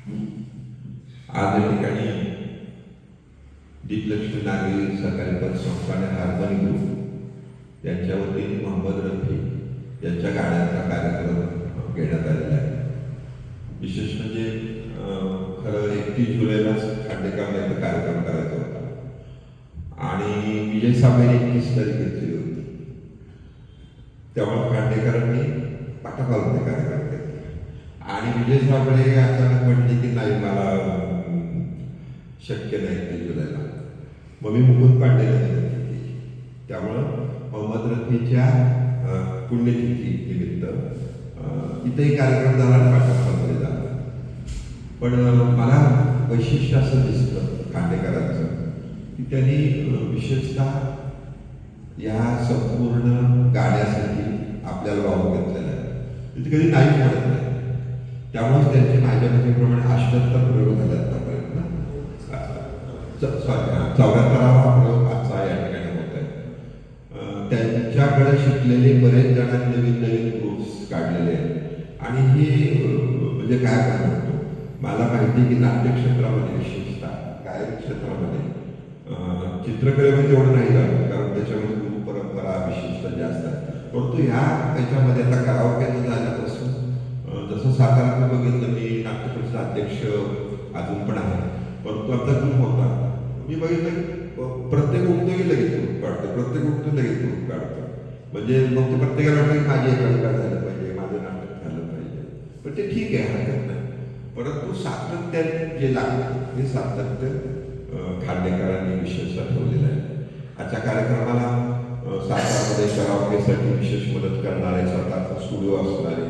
आज या ठिकाणी दीपलक्ष्मी नागरी सहकारी पतसंस्था आणि हार्मनी ग्रुप यांच्या वतीने मोहम्मद रफी यांच्या गाण्याचा कार्यक्रम घेण्यात आलेला आहे. विशेष म्हणजे खरं 31 जुलैलाच खांडेकरांना इथं कार्यक्रम करायचा होता आणि विजय साबळेने 31 तारीख घेतली होती. त्यामुळे खांडेकरांनी पाठकाला कार्यक्रम केला आणि विजय साबळे अचानक म्हटले की नाही, मला शक्य नाही 31 जुलैला. मग मी मुकुंद पांडेला विनंती केली. त्यामुळं मोहम्मद रफीच्या पुण्यतिथी निमित्त इथंही कार्यक्रम झाला आणि पाठकामध्ये झाला. पण मला वैशिष्ट्य असं दिसतं खांडेकरांचं की त्यांनी विशेषतः या संपूर्ण गाण्यासाठी आपल्याला वाव घेतलेला आहे. तिथे कधी नाही म्हणत नाही. त्यामुळेच त्यांचे माझ्या मतेप्रमाणे 78 प्रयोग झाले आतापर्यंत ना. 74वा प्रयोग आजचा या ठिकाणी होत आहे. त्यांच्याकडे शिकलेले बरेच जणांनी नवीन नवीन ग्रुप्स काढलेले आहेत आणि हे म्हणजे काय काय म्हणतो, मला माहिती की नाट्य क्षेत्रामध्ये विशेषतः गायक क्षेत्रामध्ये चित्रकलेमध्ये एवढं नाही झालं, कारण त्याच्यामध्ये गुरु परंपरा विशेषतः जास्त आहे. परंतु ह्याच्यामध्ये आता कराओकेचं झाल्यापासून जसं साताऱ्यात बघितलं, मी नाट्य परिषद अध्यक्ष अजून पण आहे, परंतु आमचा ग्रुप होता, मी बघितलं की प्रत्येक उक्तही लगेच ग्रुप काढतो, प्रत्येक उक्त लगेच ग्रुप काढतो. म्हणजे मग ते प्रत्येकाला वाटतं की माझी एकाधिकार झालं पाहिजे, माझं नाटक झालं पाहिजे. पण ते ठीक आहे, हरकत नाही. परंतु सातत्य जे लागतं हे सातत्य खांडेकरांनी विशेषतः ठेवलेलं आहे. आजच्या कार्यक्रमाला सातारामध्ये कराओकेसाठी विशेष मदत करणारे, स्वतःचा स्टुडिओ असणारे,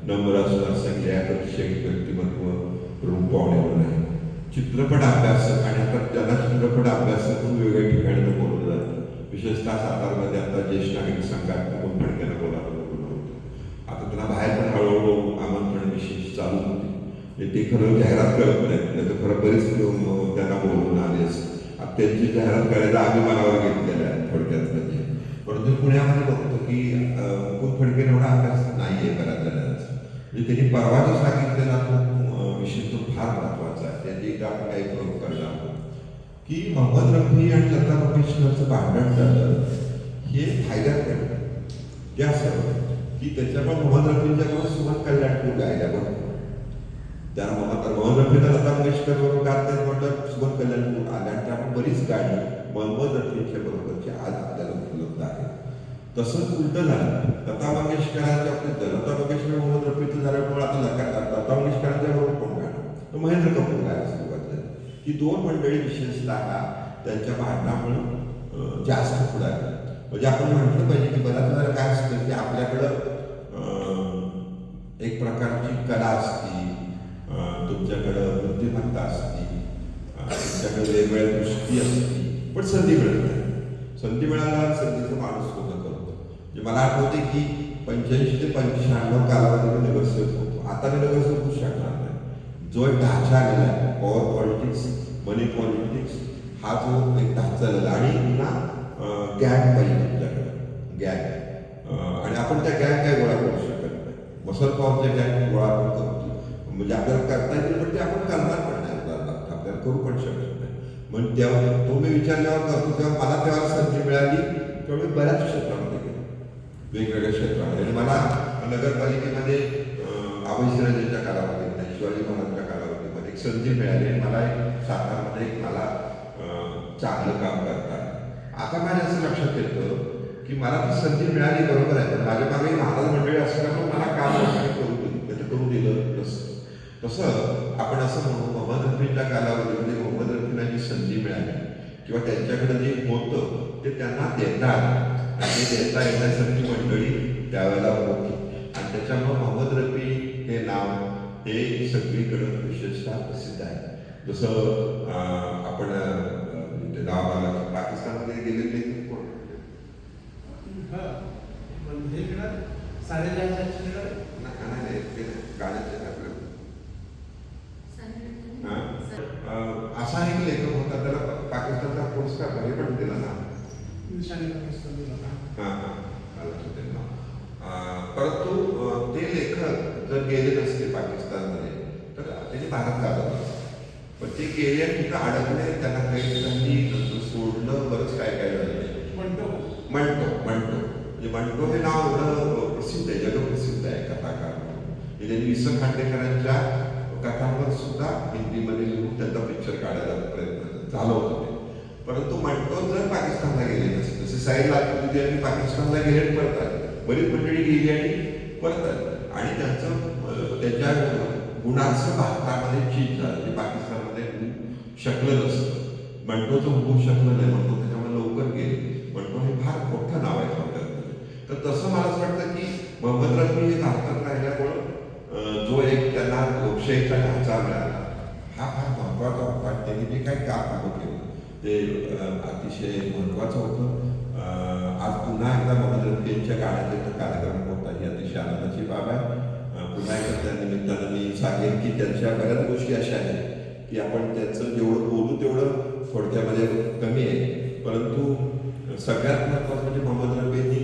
नम्र असणार संगीत शैक्षणिक व्यक्तिमत्व प्रमुख पाहुणे म्हणून आहे. चित्रपट अभ्यासक आणि आता ज्यांना चित्रपट अभ्यासक म्हणून वेगवेगळ्या ठिकाणी बोलवलं जातं. विशेषतः सातारमध्ये आता ज्येष्ठ नागरिक संघात मुकुंद फडकेंना बोलावलं होतं. आता त्यांना बाहेर पण हळूहळू आमंत्रण विशेष चालू होते. ते खरं जाहिरात करत नाहीत, नाही तर खरं बरेच त्यांना बोलवून आले असते. आता त्यांची जाहिरात करायला आम्ही मनावर घेतलेल्या आहे थोडक्यात म्हणजे. परंतु पुण्यामध्ये बघतो की मुकुंद फडके एवढा अभ्यास नाही आहे बऱ्याच जणांचा. म्हणजे त्यांनी परवा जो सांगितलेला तो विषय तो फार महत्त्वाचा आहे. त्याची एक आपण काही प्रयोग करणार आहोत की मोहम्मद रफी आणि लता मंगेशकरचं भांडण झालं हे फायद्यात पडलं. जे असं की त्याच्यामुळे मोहम्मद रफींच्याकडून सुमन कल्याणपूर गायला बघतो. त्याला मोहम्मद रफीला लता मंगेशकरवरून गात नाही म्हटलं, सुमन कल्याणपूर आल्या आणि त्यामुळे बरीच गाणी मोहम्मद रफीच्या बरोबरची आज आपल्याला उपलब्ध आहे. तसंच उलटं झालं, लता मंगेशकरांच्या लता मंगेशकर मोहम्मद रफीचं झाल्यामुळे आता लता मंगेशकरांच्या बरोबर कोण गाणं, तर महेंद्र कपूर गायला सुरुवात झाली. ही दोन मंडळी विशेषतः त्यांच्या भांडणामुळे जास्त पुढे आली. म्हणजे आपण म्हटलं पाहिजे की बऱ्याच वेळेला काय असतं की आपल्याकडं एक प्रकारची कला असते, तुमच्याकडं बुद्धिमत्ता असते, तुमच्याकडे वेगवेगळ्या दृष्टी असते, पण संधी मिळत नाही. संधी मिळाला संधीचं माणूस होतं करतो. म्हणजे मला आठवते की 85 ते 95 कालावधीमध्ये नगरसेवक होतो. आता मी नगरसेवक होऊ शकणार नाही. जो एक ढाचा आलेला आहे, पॉवर पॉलिटिक्स, मनी पॉलिटिक्स, हा जो एक ढाचा आलेला आणि पुन्हा गॅग पाहिजे तुमच्याकडे, गॅग. आणि आपण त्या गॅग काय गोळा करू शकत नाही. मसल पॉवरच्या गॅग गोळा आपण करतो, म्हणजे आपल्याला करता येईल, पण ते आपण करणार पण नाही, आपल्याला करू पण शकत नाही. मग तेव्हा तो मी विचारल्यावर करतो तेव्हा मला तेव्हा संधी मिळाली, तेव्हा मी बऱ्याच क्षेत्रामध्ये गेलो, वेगवेगळ्या क्षेत्रामध्ये. आणि मला नगरपालिकेमध्ये अभयसिराजेच्या कालावधीमध्ये, शिवाजी महाराजांच्या कालावधीमध्ये एक संधी मिळाली आणि मला एक सातारामध्ये एक मला चांगलं काम करता. आता माझ्या असं लक्षात येतं की मला ती संधी मिळाली बरोबर आहे, पण माझ्या मागे महाराज मंडळी असल्यामुळे मला काम करून दिलं नसतं. तसं आपण असं म्हणू, मोहम्मद रफीच्या कालावधीमध्ये मोहम्मद रफीला जी संधी मिळाली किंवा त्यांच्याकडे जे होतं ते त्यांना देता आलं आणि ते देता येण्यासाठी मंडळी त्यावेळेला होती. आणि त्याच्यामुळे मोहम्मद रफी हे नाव हे सगळीकडं विशेषतः प्रसिद्ध आहे. जसं आपण नाव पाकिस्तानमध्ये गेलेले कोण असा एक लेखक होता, त्याला पाकिस्तानचा पुरस्कार हे पण दिला ना, परंतु ते लेखक जर गेले नसते पाकिस्तानमध्ये तर त्यांनी भारत गाजवलं. पण ते गेले आणि तिथं अडकले, त्यांना काही त्यांनी सोडलं, बरंच काय काय झालं. म्हणतो म्हणजे म्हणतो हे नाव एवढं प्रसिद्ध आहे, जगप्रसिद्ध आहे कथाकार. त्यांनी वि. स. खांडेकरांच्या कथांवर सुद्धा हिंदीमध्ये लिहून त्यांचा पिक्चर काढायला प्रयत्न झाला होता ते. परंतु म्हणतो जर पाकिस्तानला गेले नसते, जसे साहिल लाजपत यांनी पाकिस्तानला गेले आणि परत आले, बरीच मंडळी गेली आणि परत आली, आणि त्यांचं त्याच्या गुणांचं भारतामध्ये चीज झालं, जे पाकिस्तानमध्ये होऊ शकलं नसतं. म्हणतोचं होऊ शकलं नाही, म्हणतो त्याच्यामुळे लवकर गेले. म्हणतो हे फार मोठं नाव आहे थोडक्यात. तर तसं मला असं वाटतं की मोहम्मद रफी हे भारतात राहिल्यामुळं जो एक त्यांना लोकशाहीचा ढाचा मिळाला, हा फार महत्त्वाचा होता. त्यांनी जे काही काम केलं ते अतिशय महत्त्वाचं होतं. आज पुन्हा एकदा मोहम्मद रफी यांच्या गाण्याचा कार्यक्रम होता, ही अतिशय आनंदाची बाब आहे. पुन्हा एकदा त्या निमित्तानं मी सांगेन की त्यांच्या बऱ्याच गोष्टी अशा आहेत की आपण त्याचं जेवढं बोलू तेवढं थोडक्यामध्ये कमी आहे. परंतु सगळ्यात महत्त्वाचं म्हणजे मोहम्मद रफी यांनी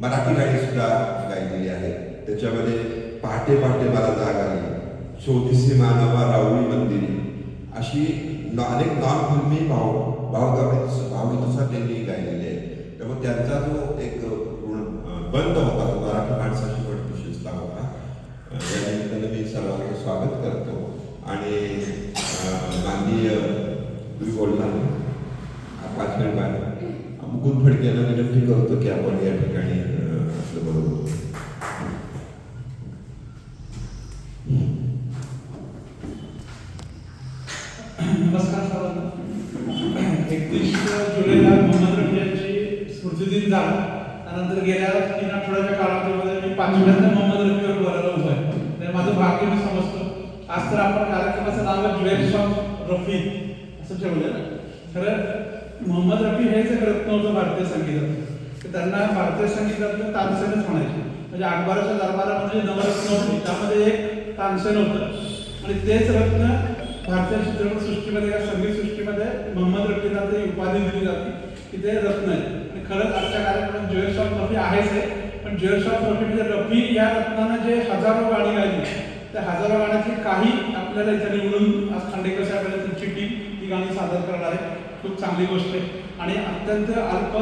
मराठी गाणी सुद्धा गायलेली आहेत. त्याच्यामध्ये पहाटे पहाटे मला जाग आली, शोधिसी मानवा राऊळी मंदिरी, अशी अनेक नॉन फिल्मी भावगीतं सुद्धा त्यांनी गायलेली आहे. त्यामुळे त्यांचा जो एक बंद होता तो मराठी माणसाशी पण विशेषता होता. या निमित्ताने मी सर्वांचं स्वागत करतो. आणि माननीय तुम्ही बोलला 5 मिनिट बाहेर मुकुंद फडके यांना विनंती करतो की आपण या ठिकाणी आपलं बरोबर. नमस्कार सर्वांना. 31 जुलैला मोहम्मद रफी यांची स्मृतिदिन झाला. त्यानंतर गेल्या 3 आठवड्याच्या कालावधीमध्ये मी 5व्यांदा मोहम्मद रफीवर बोलायला उभा आहे. तर माझं भाग्य मी समजतो. आज तर आपण कार्यक्रमाचं नाव ज्वेल्स ऑफ रफी असं ठेवलं ना. खरं मोहम्मद रफी हेच एक रत्न होतं भारतीय संगीतात. त्यांना भारतीय संगीतातलं तानसेनच म्हणायचे. म्हणजे अकबराच्या दरबारामध्ये नवरत्न होती, त्यामध्ये एक तानसेन होतं, आणि तेच रत्न भारतीय चित्रपट सृष्टीमध्ये या संगीत सृष्टीमध्ये मोहम्मद रफीला ती उपाधी दिली जाते की ते रत्न आहे. आणि खरंच आजच्या कार्यक्रमात ज्वेल्स ऑफ रफी आहेच आहे. पण ज्वेल्स ऑफ रफी म्हणजे रफी या रत्नानं जे हजारो गाणी गायली, त्या हजारो गाण्यातली काही आपल्याला इथे निवडून आज खांडेकर साहेबांनी त्यांची टीम ती गाणी सादर करणार आहे. खूप चांगली गोष्ट आहे. आणि अत्यंत अल्प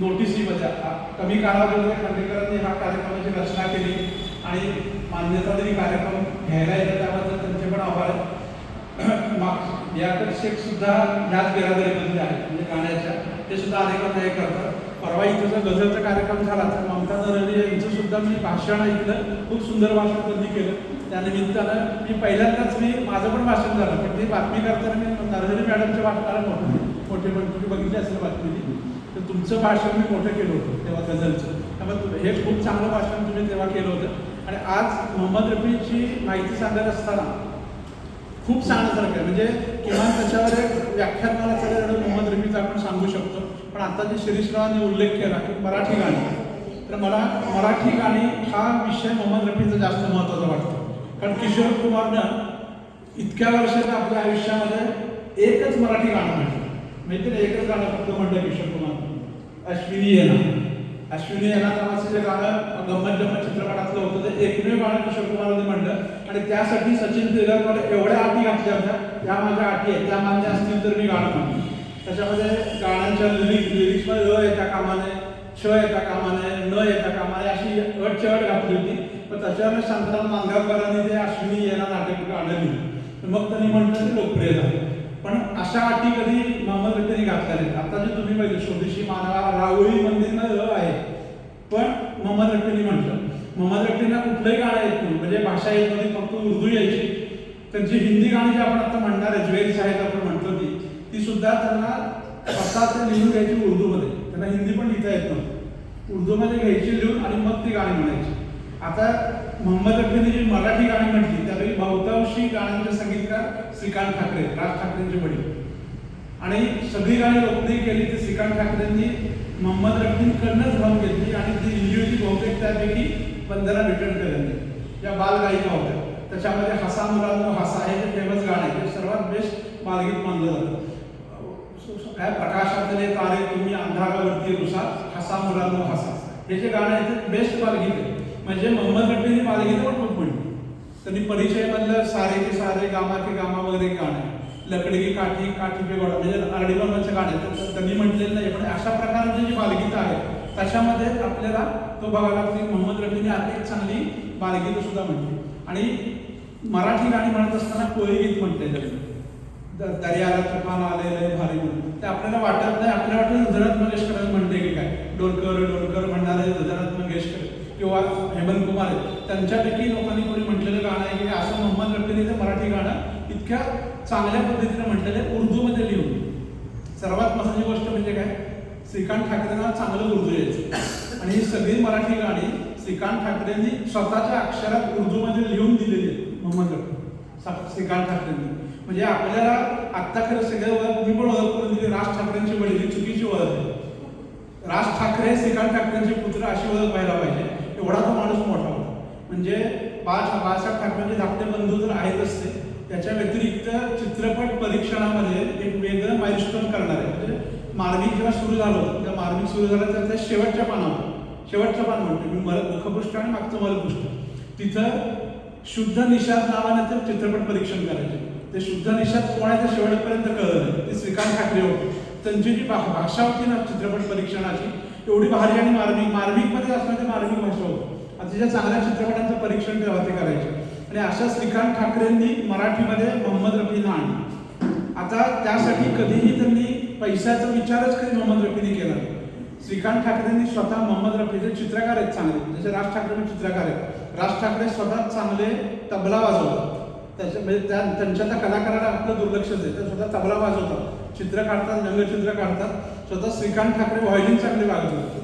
नोटिसीमध्ये कमी कालावधीमध्ये खांडेकरांनी हा कार्यक्रमाची रचना केली आणि मान्यता दिली कार्यक्रम घ्यायला येतं, त्याबद्दल त्यांचे पण आभार आहे. याकडे शेख सुद्धा ह्याच बिरादरीमधले आहेत, म्हणजे गाण्याच्या ते सुद्धा अनेकांना हे करतात. परवा इथं जो गझलचा कार्यक्रम झाला तर ममता नरहरी यांचं सुद्धा मी भाषण ऐकलं. खूप सुंदर भाषण त्यांनी केलं. त्यानिमित्तानं मी पहिल्यांदाच माझं पण भाषण झालं, पण ती बातमी करताना मी नरहरी मॅडमच्या भाषणाला मोठे पण तुम्ही बघितली असेल बातमी, तर तुमचं भाषण मी मोठं केलं होतं तेव्हा गझलचं. त्यामुळे हे खूप चांगलं भाषण तुम्ही तेव्हा केलं होतं. आणि आज मोहम्मद रफीची माहिती सांगत असताना खूप सांगण्यासारखं आहे. म्हणजे किमान त्याच्यावर एक व्याख्यान मला सगळं मोहम्मद रफीचं आपण सांगू शकतो. पण आता जे शिरीषरावांनी उल्लेख केला की मराठी गाणी, तर मला मराठी गाणी हा विषय मोहम्मद रफीचा जास्त महत्त्वाचा वाटतो. कारण किशोर कुमारनं इतक्या वर्षाच्या आपल्या आयुष्यामध्ये एकच मराठी गाणं म्हटलं, माहिती ना, एकच गाणं फक्त म्हटलं किशोर कुमार, अश्विनी येना. अश्विनी येना नावाचं जे गाणं गंमत जम्मत चित्रपटातलं होतं, ते एकमेव गाणं किशोर कुमारांनी म्हणलं. आणि त्यासाठी सचिन तेंडुलकर एवढ्या अटी घातल्या होत्या, त्या माझ्या अटी आहेत, त्या मान्य असतील तर मी गाणं म्हणतो. त्याच्यामध्ये गाण्यांच्या लिरिक्समध्ये अ येता कामाने, छ येता कामाने, न येता कामाने, अशी अटची अट घातली होती. पण त्याच्यावर शांताराम मांगावकरांनी ते अश्विनी येना नाटक गाणं लिहिलं. मग त्यांनी म्हटलं ते लोकप्रिय झालं. पण अशा अटी कधी मोहम्मद रफींनी घातल्या नाहीत. आता जे तुम्ही पाहिजे स्वदेशी मानवा राऊळी मंदिर आहे, पण मोहम्मद रफींनी म्हटलं. मोहम्मद रफींना कुठलंही गाणं येत नाही, म्हणजे भाषा येत नव्हती, फक्त उर्दू यायची. त्यांची हिंदी गाणी जी आपण आता म्हणणार आहे, ज्वेल्स आहेत आपण म्हणतो, ती सुद्धा त्यांना स्वतः ते लिहून घ्यायची उर्दूमध्ये. त्यांना हिंदी पण लिहिता येत नव्हतं, उर्दूमध्ये घ्यायची लिहून आणि मग ती गाणी म्हणायची. आता मोहम्मद रफींनी जी मराठी गाणी म्हटली त्यावेळी बहुतांशी गाण्यांचे संगीतकार श्रीकांत ठाकरे, राज ठाकरेंचे वडील, आणि सगळी गाणी लोकप्रिय केली ती श्रीकांत ठाकरेंनी मोहम्मद रफींकडनंच गाऊन घेतली. आणि ती लिहिली होती बहुतेक त्यापैकी वंदना विटणकरांनी, ज्या बालगायिका होत्या. त्याच्यामध्ये हसा मुलांनो हसा हे जे फेमस गाणं आहे, ते सर्वात बेस्ट बालगीत मानलं जातं. काय प्रकाशातले तारे तुम्ही अंधारावरती रुसा, हसा मुलांनो हसा, हे जे गाणं आहे ते बेस्ट बालगीत आहे. म्हणजे मोहम्मद रफींनी बालगीतं पण खूप म्हणली. त्यांनी परिचयमधलं सारे के सारे गामा के गामा वगैरे एक गाणं आहे, लकडी की काठी काठी पे गोडा, म्हणजे आरडीबर्मनचं गाणं आहे. तर त्यांनी म्हटलेलं नाही, पण अशा प्रकारची जी बालगीतं आहेत त्याच्यामध्ये आपल्याला तो बघायला लागते. मोहम्मद रफीने एक चांगली बालगीतं सुद्धा म्हटली. आणि मराठी गाणी म्हणत असताना कोळी गीत म्हटलेलं, दर्याला तुफान आलेलं भारी म्हणून, ते आपल्याला वाटत नाही. आपल्याला वाटतं हृदयात मंगेशकर म्हणते की काय, डोलकर डोलकर म्हणणारे हृदयात मंगेशकर किंवा हेमंत कुमार आहेत, त्यांच्यापैकी लोकांनी कोणी म्हटलेलं गाणं आहे की असं मोहम्मद रफीने ते मराठी गाणं इतक्या चांगल्या पद्धतीने म्हटलेलं आहे उर्दूमध्ये लिहून. सर्वात महत्त्वाची गोष्ट म्हणजे काय, श्रीकांत ठाकरेंना चांगलं उर्दू यायचं आणि ही सगळी मराठी गाणी श्रीकांत ठाकरेंनी स्वतःच्या अक्षरात उर्दूमध्ये लिहून दिलेली आहेत. मोहम्मद रफी श्रीकांत ठाकरेंनी, म्हणजे आपल्याला आत्ता खरं सगळं ओळख, मी पण ओळख करून दिली, राज ठाकरेंची वडील ही चुकीची ओळख आहे. राज ठाकरे श्रीकांत ठाकरेंचे पुत्र अशी ओळख व्हायला पाहिजे. एवढा तो माणूस मोठा होता. म्हणजे बाळासाहेब ठाकरेंचे धाकटे बंधू तर आहेतच ते, त्याच्या व्यतिरिक्त चित्रपट परीक्षणामध्ये एक वेगळं माइलस्टोन करणार आहे. म्हणजे मार्मिक जेव्हा सुरू झालं होतं, त्या मार्मिक सुरू झालं तर त्या शेवटच्या पानावर, शेवटचं पान म्हणतो मी, मुखपृष्ठ आणि मागचं मलपृष्ठ, तिथं शुद्ध निषाद नावाने तर चित्रपट परीक्षण करायचे. ते शुद्ध निषाद कोण आहे ते शेवटपर्यंत कळलं नाही. ते श्रीकांत ठाकरे होते. त्यांची जी भाषा होती ना चित्रपट परीक्षणाची, एवढी भारी आणि मार्मिकमध्ये असणं ते मार्मिक भाषा होती. अतिशय चांगल्या चित्रपटांचं परीक्षण तेव्हा ते करायचे. आणि अशा श्रीकांत ठाकरेंनी मराठीमध्ये मोहम्मद रफींना आणलं. आता त्यासाठी कधीही त्यांनी पैशाचा विचारच कधी मोहम्मद रफीने केला नाही. श्रीकांत ठाकरेंनी स्वतः मोहम्मद रफीचे चित्रकार आहेत चांगले, जसे राज ठाकरे पण चित्रकार आहेत. राज ठाकरे स्वतः चांगले तबला वाजवतात, त्याच्या म्हणजे त्यांच्या त्या कलाकाराला आपलं दुर्लक्षच आहे. ते स्वतः तबला वाजवतात, चित्र काढतात, व्यंगचित्र काढतात. स्वतः श्रीकांत ठाकरे व्हायोलिन चांगले वाजवतात.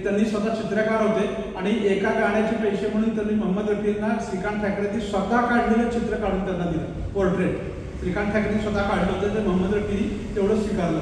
त्यांनी स्वतः चित्रकार होते आणि एका गाण्याचे पैसे म्हणून त्यांनी मोहम्मद रफींना श्रीकांत ठाकरेंनी स्वतः काढलेलं चित्र काढून त्यांना दिलं, पोर्ट्रेट. श्रीकांत ठाकरेंनी स्वतः काढलं होतं, ते मोहम्मद रफींनी तेवढं स्वीकारलं.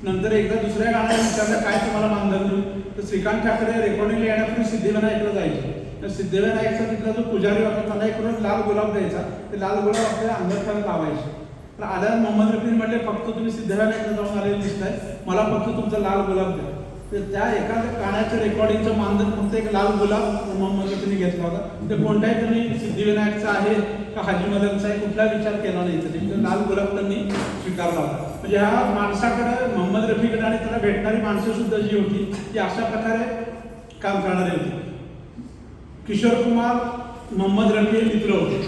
नंतर एकदा दुसऱ्या गाण्याला विचारलं काय तुम्हाला मानधन देऊ, तर श्रीकांत ठाकरे रेकॉर्डिंगला येण्यापूर्वी सिद्धिविनायकला जायचे. तर सिद्धिविनायकचा तिथला जो पुजारी होता त्याला एक लाल गुलाब द्यायचा, ते लाल गुलाब आपल्या अंगठ्याला लावायचे. तर आल्यावर मोहम्मद रफी म्हटले फक्त तुम्ही सिद्धिविनायकला जाऊन आलेले दिसताय, मला फक्त तुमचा लाल गुलाब द्या. तर त्या एका गाण्याच्या रेकॉर्डिंगचं मानधन फक्त एक लाल गुलाब मोहम्मद रफीने घेतला होता. ते कोणत्याही त्यांनी सिद्धिविनायकचा आहे का हाजी मदनचा आहे कुठला विचार केला नाही. तर लाल गुलाब त्यांनी स्वीकारला होता. म्हणजे ह्या माणसाकडे, मोहम्मद रफीकडे आणि त्याला भेटणारी माणसं सुद्धा जी होती ती अशा प्रकारे काम करणारी होती. किशोर कुमार मोहम्मद रफी हे मित्र होते.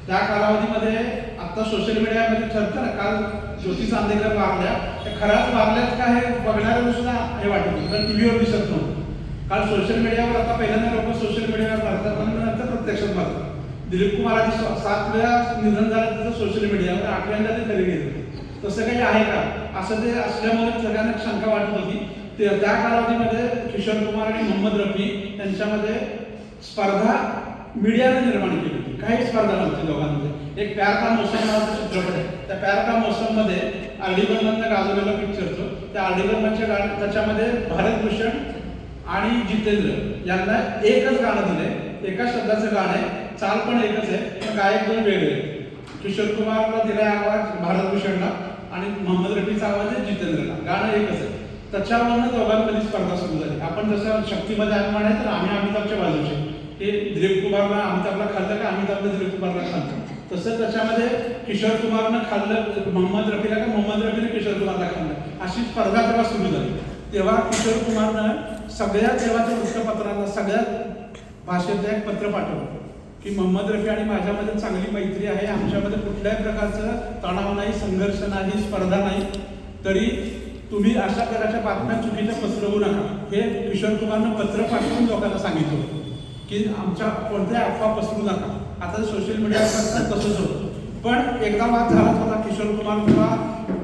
त्या कालावधीमध्ये आता सोशल मीडियामध्ये ठरतं ना, काल ज्योती चांदेकर वारल्या, त्या खराच वारल्यात का हे बघणाऱ्या सुद्धा हे वाटत होतं, कारण टीव्हीवर दिसत नव्हतं. काल सोशल मीडियावर, आता पहिल्यांदा लोक सोशल मीडियावर मारतात पण नंतर प्रत्यक्षात मारतात. दिलीप कुमार आधी 7 वेळा निधन झालं त्याचं सोशल मीडियावर, 8व्यांदा ते खरे गेले. तसं काही आहे का असं ते असल्यामुळे सगळ्यांना शंका वाटत होती. त्या कालावधीमध्ये किशोर कुमार आणि मोहम्मद रफी यांच्यामध्ये स्पर्धा मीडियाने निर्माण केली होती. काही स्पर्धा नव्हती दोघांमध्ये. एक प्यार का मौसम नावाचा चित्रपट आहे, त्या प्यार का मौसम मध्ये आरडीबर्मननं गाजवलेलं पिक्चरचं, त्या आरडीबर्मनच्या गाणं, त्याच्यामध्ये भारतभूषण आणि जितेंद्र यांना एकच गाणं दिलंय, एका शब्दाचं गाणं आहे, चाल पण एकच आहे, पण गायक दोन वेगळे. किशोर कुमारला दिलाय आवाज भारतभूषणला आणि मोहम्मद रफीचा आवाज आहे जितेंद्रला, गाणं एकच आहे. त्याच्यावरनं दोघांमध्ये स्पर्धा सुरू झाली. आपण जसं शक्तीमध्ये अभिमान आहे तर आम्ही अमिताभच्या बाजूचे, हे दिलीप कुमारला अमिताभला खाल्लं का अमिताभला दिलीप कुमारला खाल्लं, तसं त्याच्यामध्ये किशोर कुमारनं खाल्लं मोहम्मद रफीला का मोहम्मद रफीने किशोर कुमारला खाल्लं, अशी स्पर्धा तेव्हा सुरू झाली. तेव्हा किशोर कुमारनं सगळ्या देवाच्या वृत्तपत्रांना, सगळ्या भाषेचं एक पत्र पाठवलं की मोहम्मद रफी आणि माझ्यामध्ये चांगली मैत्री आहे, आमच्यामध्ये कुठल्याही प्रकारचं तणाव नाही, संघर्ष नाही, स्पर्धा नाही, तरी तुम्ही अशा प्रकारच्या बातम्या चुकीच्या पसरवू नका. हे किशोर कुमारनं पत्र पाठवून लोकांना सांगितलं की आमच्या कोणत्या अफवा पसरू नका. आता सोशल मीडियावर तसंच होतं. पण एकदा वाद झालाच होता. किशोर कुमार किंवा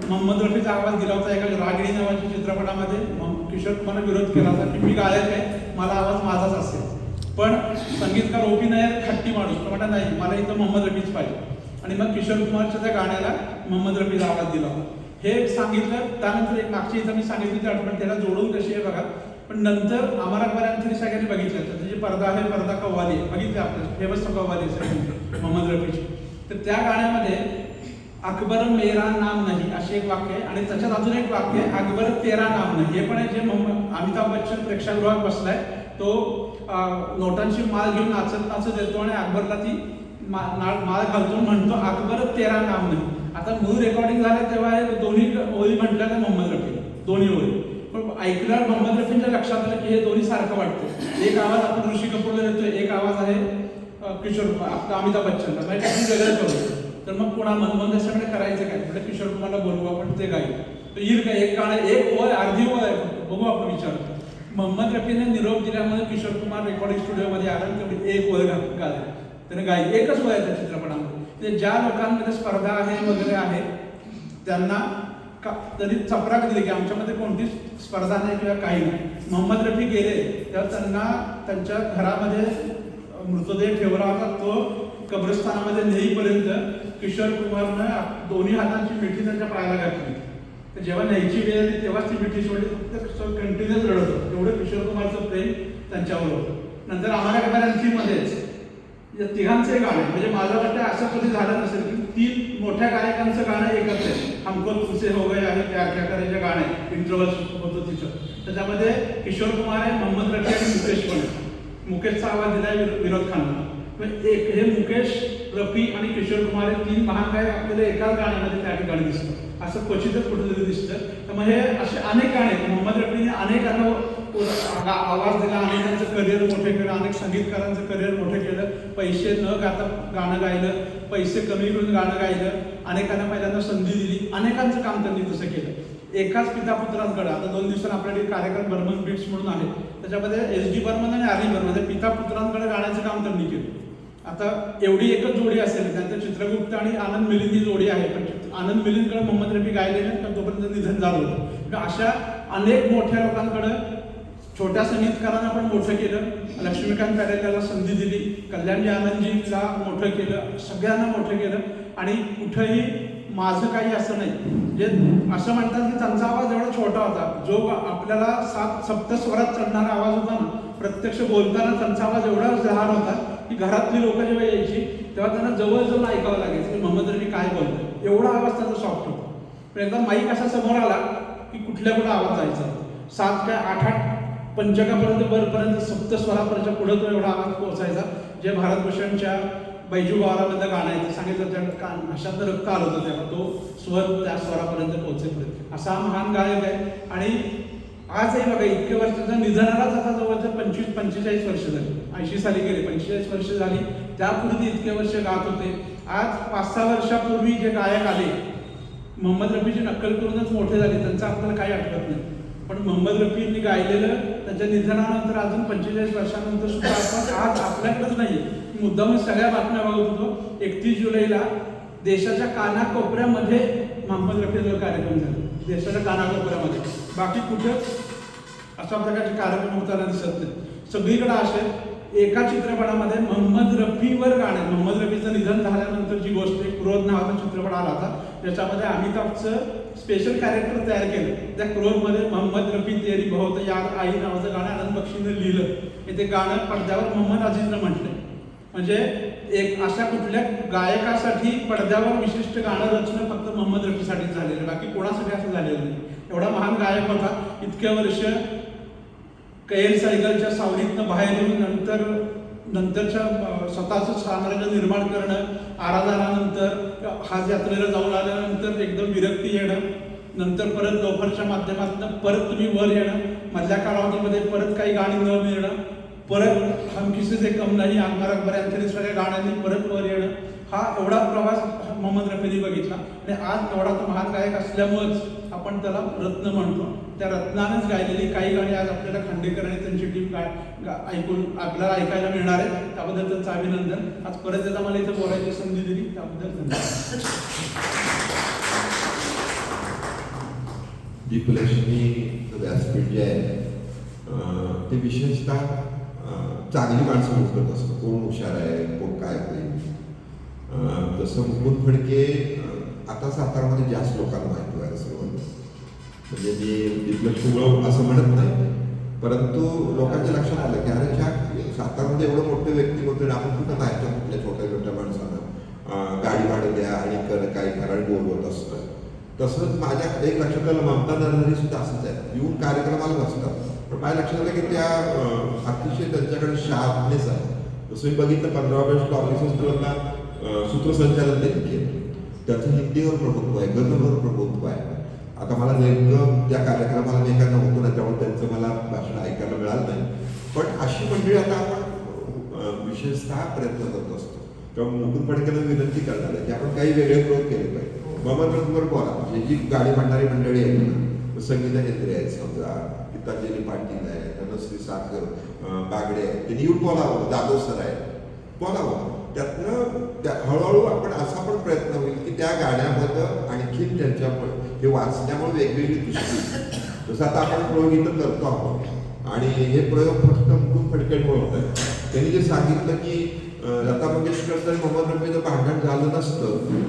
मोहम्मद रफीचा आवाज दिला होता एका रागिणी नावाच्या चित्रपटामध्ये. किशोर कुमारने विरोध केला होता की मी गायक आहे, मला आवाज माझाच असेल. पण संगीतकार ओपी नायर खट्टी माणूस, तो म्हणा नाही, मला इथं मोहम्मद रफीच पाहिजे. आणि मग किशोर कुमारच्या त्या गाण्याला मोहम्मद रफीचा आवाज दिला होता. हे सांगितलं. त्यानंतर एक मागची इथं मी सांगितली ती आठवण, त्याला जोडून कशी आहे बघा. पण नंतर अमर अकबर यांनी सगळ्यांनी बघितलं, त्याची पर्दा आहे, पर्दा कव्वाली आहे, बघितले आपलं फेमस कव्वाली आहे मोहम्मद रफीची. तर त्या गाण्यामध्ये अकबर मेरा नाम नाही असे एक वाक्य आहे आणि त्याच्यात अजून एक वाक्य आहे अकबर तेरा नाम नाही. हे पण आहे जे अमिताभ बच्चन प्रेक्षागृहात बसलाय, तो नोटांची माळ घेऊन नाचत नाचत येतो आणि अकबरला ती माळ घालतो म्हणतो अकबर तेरा नाम नाही. आता मूळ रेकॉर्डिंग झालं तेव्हा हे दोन्ही ओळी म्हटल्या तर मोहम्मद रफी दोन्ही ओळी, पण ऐकल्यावर मोहम्मद रफींच्या लक्षात आलं की हे दोन्ही सारखं वाटतं. एक आवाज आपण ऋषी कपूरला देतोय, एक आवाज आहे किशोर आपला अमिताभ बच्चनला, म्हणजे आपण वेगळं करू. तर मग कोणा मनमोहन देसाईकडे करायचं काय, म्हणजे किशोर कुमारला बोलवू आपण, ते गाईल. तर येईल काय एक गाणं, एक ओळ अर्धी ओळ आहे, बघू आपण विचारतो. मोहम्मद रफीने निरोप दिल्यामध्ये किशोर कुमार रेकॉर्डिंग स्टुडिओमध्ये आला, तेवढी एक ओळ गायली त्याने गायली, एकच ओळ आहे त्या चित्रपटामध्ये. ते ज्या लोकांमध्ये स्पर्धा आहे वगैरे आहे त्यांना तरी चपराक दिली की आमच्यामध्ये कोणतीच स्पर्धा नाही किंवा काही नाही. मोहम्मद रफी गेले तेव्हा त्यांना त्यांच्या घरामध्ये मृतदेह ठेवला होता, तो कब्रस्थानामध्ये नेईपर्यंत किशोर कुमारनं दोन्ही हातांची मिठी त्यांच्या पायाला घातली. तर जेव्हा न्यायची वेळ आली तेव्हाच ती मिठी सोडली, फक्त कंटिन्युअस रडत होतं. एवढं किशोर कुमारचं प्रेम त्यांच्यावर होतं. नंतर आम्हाला गॅरंटीमध्येच या तिघांचे गाणे, म्हणजे माझं वाटतं असं कधी झालं नसेल की 3 मोठ्या गायकांचं गाणं एकत्र आहे. हमको तुझसे हो गए आहे प्यार क्या करेचे गाणे इंटरव्हल होतं तिचं, त्याच्यामध्ये किशोर कुमार आहे, मोहम्मद रफी आणि मुकेश पण आहे. मुकेशचा आवाज दिलाय विनोद खन्ना. एक हे मुकेश, रफी आणि किशोर कुमार हे 3 महान गायक आपल्याला एकाच गाण्यामध्ये त्या ठिकाणी दिसतं. असं क्वचितच कुठेतरी दिसतं. त्यामुळे हे असे अनेक गाणे, मोहम्मद रफीने अनेकांना आवाज दिला, अनेकांचं करिअर मोठे केलं, अनेक संगीतकारांचं करिअर मोठे केलं. पैसे न गाता गाणं गायलं, पैसे कमी करून गाणं गायलं, अनेकांना पहिल्यांदा संधी दिली, अनेकांचं काम त्यांनी तसं केलं. एकाच पिता पुत्रांकडे आता 2 दिवसांनी आपल्याकडे कार्यक्रम बर्मन बीट्स म्हणून आहे, त्याच्यामध्ये SD बर्मन आणि आरी बर्मन पिता पुत्रांकडे गाण्याचं काम त्यांनी केलं. आता एवढी एकच जोडी असेल, त्यांचं चित्रगुप्त आणि आनंद मिलिंद ही जोडी आहे, पण आनंद मिलिंदकडे मोहम्मद रफी गायले नाही, पण तोपर्यंत निधन झालं होतं. अशा अनेक मोठ्या लोकांकडं छोट्या संगीतकारांना पण मोठं केलं. लक्ष्मीकांत प्यारेलाला संधी दिली, कल्याणजी आनंदजीला मोठं केलं, सगळ्यांना मोठं केलं. आणि कुठंही माझं काही असं नाही, जे असं म्हणतात की त्यांचा आवाज एवढा छोटा होता, जो आपल्याला 7 सप्तस्वरात चढणारा आवाज होता ना, प्रत्यक्ष बोलताना त्यांचा आवाज एवढा लहान होता की घरातली लोक जेव्हा यायची तेव्हा त्यांना जवळ जाऊन ऐकावं लागायचं की मोहम्मद रफी काय बोलतोय, एवढा आवाज त्यांचा सॉफ्ट होता. पण एकदा माईक असा समोर आला की कुठल्या कुठं आवाज जायचा, 7 काय 8 पंचकापर्यंत वरपर्यंत सप्तस्वरापर्यंत पुढे तो एवढा आवाज पोहोचायचा, जे भारतभूषणच्या बैजू गावामधलं गाणं आहे ते सांगितलं त्या भाषातलं रक्त आलं होतं तेव्हा तो स्वर त्या स्वरापर्यंत पोहोचेपर्यंत. असा महान गायक आहे. आणि आजही बघा इतके वर्षाचं निधनालाच आता जवळजवळ 25-45 वर्ष झाली, 80 साली गेले, 45 वर्ष झाली, त्यापूर्वी इतके वर्ष गात होते. आज 5-6 वर्षापूर्वी जे गायक आले मोहम्मद रफीची नक्कल करूनच मोठे झाले, त्यांचं आपल्याला काही आठवत नाही, पण मोहम्मद रफींनी गायलेलं त्यांच्या निधनानंतर अजून 45 वर्षानंतर सुद्धा आपण आज आपल्याकडेच नाही. मुद्दाम सगळ्या बातम्या बघत होतो, 31 जुलैला देशाच्या कानाकोपऱ्यामध्ये मोहम्मद रफीचा कार्यक्रम झाला, देशाच्या कानाकोपऱ्यामध्ये. बाकी कुठंच अशा प्रकारचे कार्यक्रम होताना दिसत नाही. सगळीकडे असे एका चित्रपटामध्ये मोहम्मद रफीवर गाणे, मोहम्मद रफीचं निधन झाल्यानंतरची गोष्ट, एक क्रोध नावाचा चित्रपट आला होता, ज्याच्यामध्ये अमिताभचं स्पेशल कॅरेक्टर तयार केलं. त्या क्रोधमध्ये मोहम्मद रफी तेरी बहुत याद आई नावाचं गाणं आनंद बक्षीने लिहिलं. ते गाणं पडद्यावर मोहम्मद अजीजनं म्हटलंय. म्हणजे एक अशा कुठल्या गायकासाठी पडद्यावर विशिष्ट गाणं रचणं फक्त मोहम्मद रफीसाठीच झालेलं, बाकी कोणासाठी असं झालेलं नाही. एवढा महान गायक होता. इतक्या वर्ष कैल सायगलच्या सावलीतनं बाहेर येऊन नंतरच्या स्वतःचं साम्राज्य निर्माण करणं, आराधनानंतर हाज यात्रेला जाऊन आल्यानंतर एकदम विरक्ती येणं, नंतर परत लोफरच्या माध्यमातून परत तुम्ही वर येणं, मधल्या कालावधीमध्ये परत काही गाणी न मिळणं, परत हम किसी से कम नाही, अकबर अकबर यांच्या सगळ्या गाण्यांनी परत वर येणं, हा एवढा प्रवास मोहम्मद रफीने बघितला. आणि आज एवढा तो महान गायक असल्यामुळेच आपण त्याला रत्न म्हणतो. त्या रत्नानेच गायलेली काही गाणी आज आपल्याला खांडेकर आणि त्यांची टीम ऐकून आपल्याला ऐकायला मिळणार आहे, त्याबद्दल त्यांचं अभिनंदन. आज परत एकदा मला इथं बोलायची संधी दिली त्याबद्दल धन्यवाद. व्यासपीठ जे आहे ते विशेषतः चांगली माणसं मुकत असतं, कोण हुशार आहे, कोण काय होईल. जसं मुकुंद फडके आता सातारामध्ये जास्त लोकांना माहिती व्हायला सुरुवात, म्हणजे मी दिग्लक्ष असं म्हणत नाही, परंतु लोकांच्या लक्षात आलं की अरे ह्या सातारामध्ये एवढं मोठे व्यक्ती होते आणि आपण कुठं नाही तर कुठल्या छोट्या छोट्या माणसांना गाडी भाडं द्या आणि काही करायला बोलवत असतं. तसंच माझ्या एक लक्षात आलं, ममता नरहरी सुद्धा असंच आहे, येऊन कार्यक्रमाला नसतात, पण माझ्या लक्षात आलं की त्या अतिशय त्यांच्याकडे शार्पनेस आहे. जसं मी बघितलं 15 ऑगस्टला ऑफिस हॉस्पिटलला सूत्रसंचालन त्यांनी केलं. त्याचं हिंदीवर प्रभुत्व आहे, गझलवर प्रभुत्व आहे. आता मला नेमकं त्या कार्यक्रमाला मी एका नव्हतो ना, त्यामुळे त्यांचं मला भाषण ऐकायला मिळालं नाही. पण अशी मंडळी आता आपण विशेषतः प्रयत्न करत असतो. किंवा मुकुंद फडकेंना विनंती करणार आहे की आपण काही वेगळे प्रयोग केले पाहिजे. मोहम्मद रफीवर बोला, म्हणजे जी गाडी म्हणणारी मंडळी आहे ना, संगीता हेत्रे आहेत समजा, गीतांजली पाटील आहे, धनश्री सागर बागडे आहे, त्यांनी येऊन बोलावं, जाधव सर आहे, बोलावं. त्यातनं त्या हळूहळू आपण असा पण प्रयत्न होईल की त्या गाण्यामध्ये आणखीन त्यांच्या हे वाचण्यामुळे वेगवेगळी दृष्टी, जसं आता आपण प्रयोग इथं करतो आहोत आणि हे प्रयोग फक्त मुकुंद फडकेंमुळे होत आहे. त्यांनी जे सांगितलं की लता मंगेशकर आणि मोहम्मद रफीचं भांडण झालं नसतं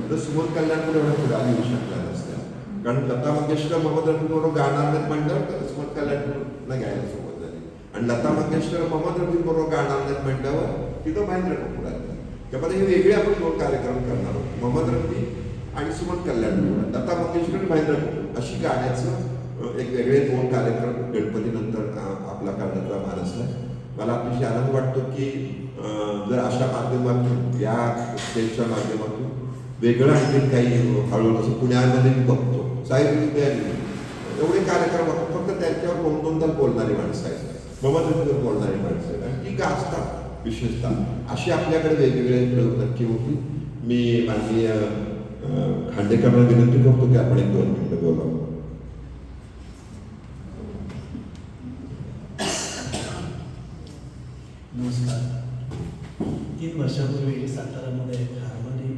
तर सुमन कल्याणपूर एवढ्या पुढे येऊ शकला नसत्या. कारण लता मंगेशकर मोहम्मद रफीबरोबर गाणार नाहीत म्हणल्यावर तर सुमन कल्याणपूरला घ्यायला सुरुवात झाली. आणि लता मंगेशकर मोहम्मद रफीबरोबर गाणार नाहीत म्हणल्यावर तिथं महेंद्र कपूर आले. त्यामध्ये हे वेगळे आपण 2 कार्यक्रम करणार आहोत, मोहम्मद रफी आणि सुमन कल्याणपूर, लता मंगेशकर आणि महेंद्र कपूर अशी गाण्याचं एक वेगळे 2 कार्यक्रम गणपतीनंतर आपला करण्याचा मानस आहे. मला अतिशय आनंद वाटतो की जर अशा माध्यमातून या स्टेजच्या माध्यमातून वेगळं आणखी काही हळूहळू असं पुण्यामध्ये मी बघतो साहेब एवढे कार्यक्रम होतात, फक्त त्यांच्यावर 2-2 तास बोलणारी माणसं आहेत, मोहम्मद बोलणारी माणसं आहेत आणि ती गाजतात. विशेषतः अशी आपल्याकडे वेगवेगळे प्रयोग नक्की होतील. मी माननीय खांडेकरांना विनंती करतो की आपण 1-2 मिनिटं बोलावं. नमस्कार. 3 वर्षापूर्वी सातारामध्ये हार्मनी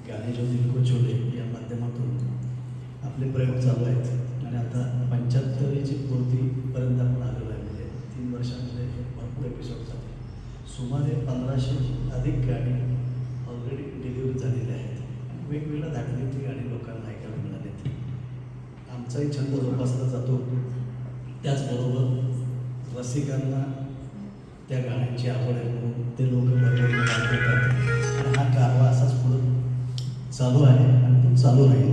गाणे जो दिलको छोले या माध्यमातून आपले प्रयोग चालू आहेत आणि आता 75वीची पूर्तीपर्यंत आपण आलेलो आहे. म्हणजे 3 वर्षांमध्ये भरपूर एपिसोड झाले. सुमारे 1500 अधिक गाणी ऑलरेडी डिलिव्हरी झालेली आहेत. वेगवेगळ्या धाटणीतली गाणी लोकांना ऐकायला मिळालेत. आमचाही छंद जोपासला जातो, त्याचबरोबर रसिकांना त्या गाण्यांची आवड आहे म्हणून ते लोक बरोबर गात देतात आणि हा कारवा असाच पुढं चालू आहे आणि तो चालू राहील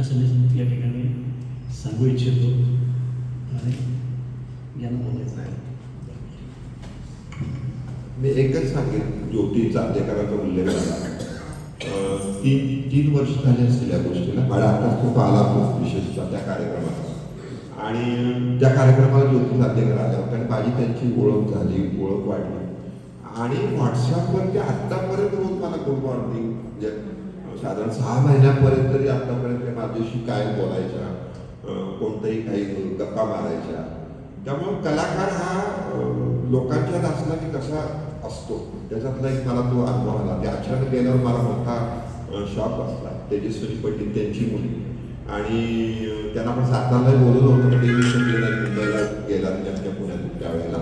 असं मी या ठिकाणी सांगू इच्छितो आणि यांना बोलायचं आहे. मी एकच सांगेन, ज्योती चांदेकरांचा उल्लेख झाला. 3 वर्ष झाली असतील या गोष्टीला. मला आता खूप आला विशेषतः त्या कार्यक्रमात आणि त्या कार्यक्रमाला ज्योती चांदेकर आल्या होत्या आणि माझी त्यांची ओळख झाली, ओळख वाढली आणि व्हॉट्सअपवरती आत्तापर्यंत रोज मला गुड मॉर्निंग म्हणजे साधारण 6 महिन्यापर्यंत तरी आत्तापर्यंत माझ्याशी काय बोलायच्या, कोणतंही काही गप्पा मारायच्या. त्यामुळं कलाकार हा लोकांच्यात असला की कसा असतो त्याच्यातला एक मला तो अनुभव आला. ते अचानक गेल्यावर मला मोठा शॉक बसला. तेजस्वी पंडित त्यांची मुली आणि त्यांना आपण सातारलाही बोलवलं होतं, पण गेला मुंबईला गेला त्यांच्या पुण्यातून त्यावेळेला.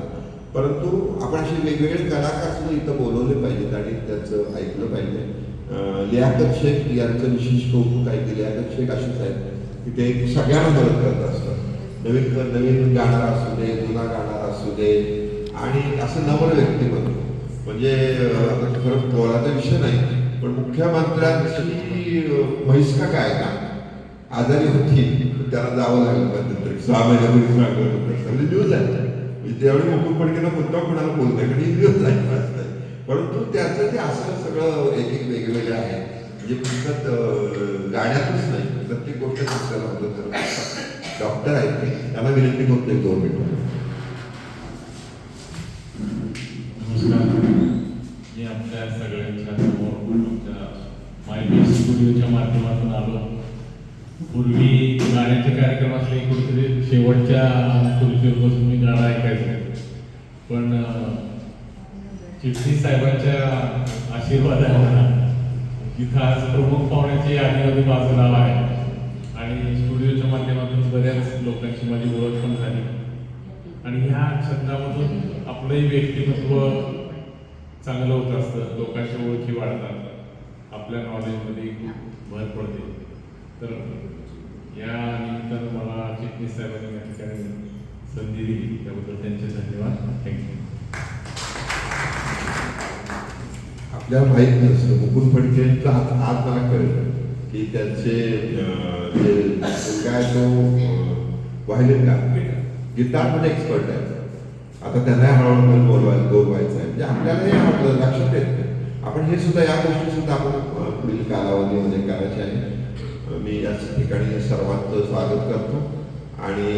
परंतु आपण असे वेगवेगळे कलाकार सुद्धा इथं बोलवले पाहिजेत आणि त्याचं ऐकलं पाहिजे. लियाकत शेख यांचं विशेष कौतुक आहे की लियाकत शेख अशीच आहेत की ते सगळ्यांना मदत करत असतात. नवीन गाणारा असू दे, जुना गाणारा असू दे आणि असं नवं व्यक्तिमत्व. म्हणजे आता खरं बोलायचा विषय नाही, पण मुख्यमंत्र्यांची म्हैस का काय ना आजारी होती, त्याला जावं लागलं मध्यंतरी 6 महिन्यापूर्वी सांगत होतं. म्हणजे न्यूज आहे, त्यावेळी मुकुंद फडकेंना मुद्दा कोणाला बोलत नाही, कारण ही न्यूज आहे. परंतु त्याचं ते असं सगळं एक वेगवेगळं आहे. म्हणजे फक्त गाण्यातच नाही, प्रत्येक गोष्ट दुसऱ्याला मदत करतात. डॉक्टर आहेत ते, त्यांना विनंती करतो 1-2 मिनिटं. नमस्कार. मी आपल्या सगळ्यांच्या समोर तुमच्या माय स्टुडिओच्या माध्यमातून आलो. पूर्वी गाण्याचे कार्यक्रम असले कुठेतरी शेवटच्या खुर्चीवर बसून मी गाणं ऐकायचो, पण चिटणीस साहेबांच्या आशीर्वादाने तिथं आज प्रमुख पाहुण्याची यादीमध्ये माझं नाव आहे आणि स्टुडिओच्या माध्यमातून बऱ्याच लोकांची माझी ओळख पण झाली आणि ह्या छंदामधून आपलंही व्यक्तिमत्व चांगलं होत असतं. लोकांच्या ओळखी वाढतात, आपल्या नॉलेजमध्ये खूप भर पडते. तर या निमित्तानं मला चिटणीस साहेबांनी या ठिकाणी संधी दिली, त्याबद्दल त्यांचे धन्यवाद. थँक्यू. आपल्याला माहीत नसतं मुकुंद फडकेंचं आज मला कळलं की त्यांचे काय तो व्हायलिन का गिटारमध्ये एक्सपर्ट आहे. आता त्यांना हळूहळू बोलवायचं आहे. म्हणजे आपल्यालाही आवडलं, लक्षात येत नाही. आपण हे सुद्धा या गोष्टी सुद्धा आपण पुढील कालावधीमध्ये करायचे आहे. मी याच ठिकाणी सर्वांचं स्वागत करतो आणि